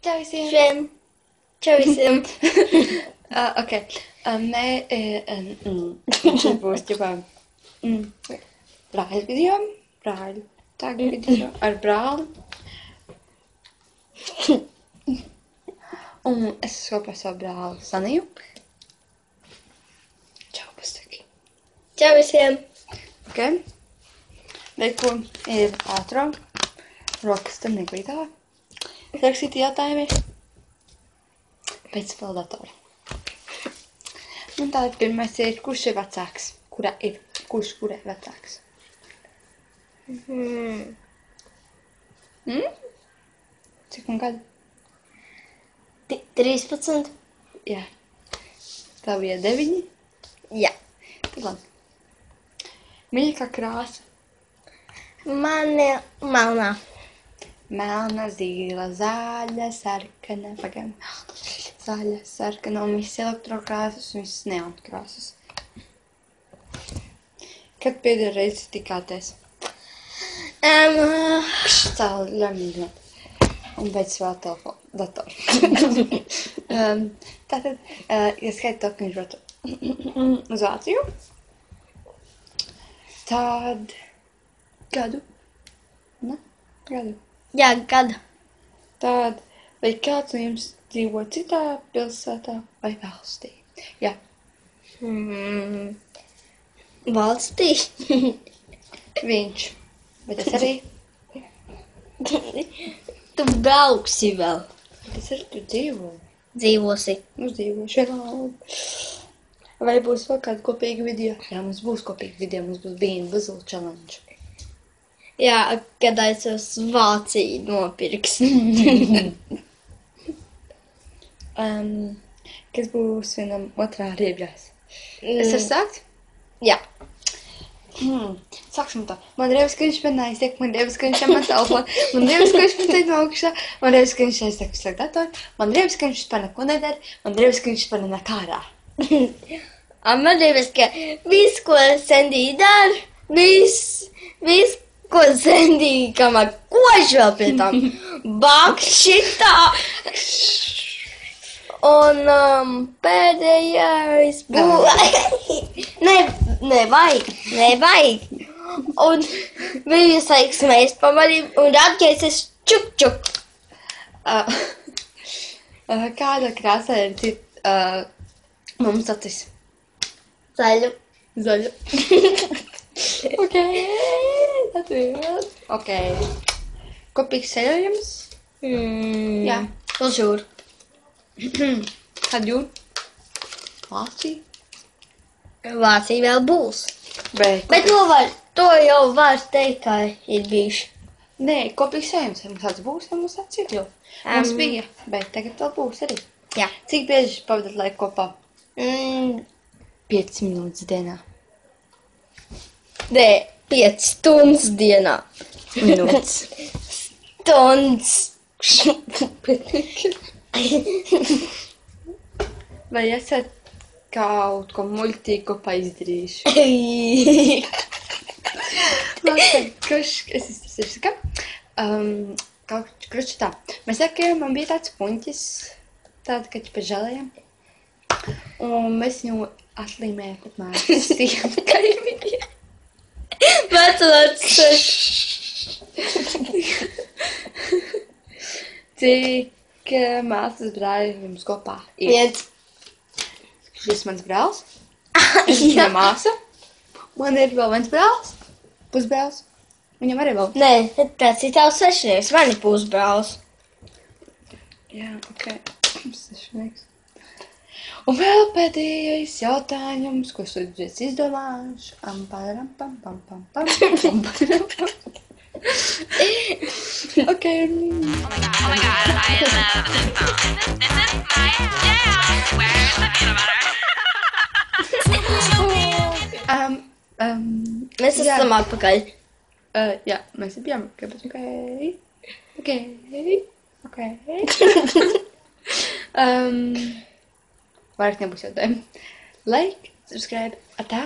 Čau visiem! Všem. Čau visiem. Ok. Šeit būs ķipā brāļu video. Brāļu. Tagad video ar brāli. Un es esmu kopā ar savu brāli Saniju. Čau, pasaki. Čau visiem. Ok. Reku ir ātrā. Raksta neglītā. Rakstīti jautājumi pēc vēl datora. Un tātad pirmais ir, kurš ir vecāks? Kura ir vecāks? Cik un gadu? 13. Jā. Tā bija 9. Jā. Tad labi. Mīļākā krāsa? Man ir melnā. Melna, zīla, zaļa, sarkana, pagaidām. Zaļa, sarkana un visas elektrokrāsas un visas neonkrāsas. Kad pēdējā reize tikāties? Cēl, ļaunīgi. Un beidz vēl telefonu, datoru. Tātad, ja skaitu to, ka viņš brauc uz Vāciju, tad gadu. Ne? Gadu. Jā, gadu. Tad, vai kāds no jums dzīvo citā pilsētā vai valstī? Jā. Valstī. Viņš. Bet es arī. Tu brauksi vēl. Es arī tur dzīvoju. Dzīvosi. Mums dzīvošu vienalga. Vai būs vēl kāda kopīga video? Jā, mums būs kopīga video. Mums būs Bean Buzzle Challenge. Jā, kad aizos Vāciju nopirks. Kas būs vienam otrā riebļās? Es varu sākt? Jā. Sāksim tā. Man riebas, ka viņš man aiztiek, man riebas, ka viņš man telefonu, man riebas, ka viņš man teikt no augšā, man riebas, ka viņš aiztiek uz slēgt datoru, man riebas, ka viņš par neko nedara, man riebas, ka viņš par neko ārā. Man riebas, ka viss, ko Sandī dara, viss, ko Sandī, kamēr kož vēl pie tam, bāk šitā. Un pēdējais būs... Nevajag. Un viņas laiks mēs pamanīm un atgaisis čuk. Kāda krāsa ir mums acis? Zaļu. Ok, atvies. Ok. Kopīgs ceļojums? Jā. Bonjour. Kad jūr? Vācija? Vācija vēl būs. Bet To jau var teikt, kā ir bijuši. nē, kopīgs ceļojums. Mums tāds būs, un mums tāds ir jau. Mums bija, bet tagad vēl būs arī. Jā. Cik bieži pavadāt laiku kopā? 5 minūtes dienā. Nē, 5 stundas dienā. Minūtes. Stundas. Vai esat kaut ko muļķīgu kopā izdarījuši? Es izstāstīšu, ka kruči tā. Mēs sakām, man bija tāds puņķis, tāda, ka ķipa žēlējām. Un mēs viņu atlīmējām pat mājas tiem kaimiņiem. Cik māsas brāļi jums kopā ir? 1. Šis mans brālis. Es esmu viņa māsa. Man ir vēl viens brālis. Pusbrālis. Viņam arī vēl. Nē, tāds ir tavs sešnieks, man ir pusbrālis. Jā, ok. Sešnieks. Un vēl pēdējais jautājums, ko es līdz izdomāšu. Ok. Oh my god, I love this song. This is my jam. Where's the peanut butter? Mēs esam atpakaļ. Jā, mēs bijām. Ok. Vairāk nebūs jautājumu. Like, subscribe, atā!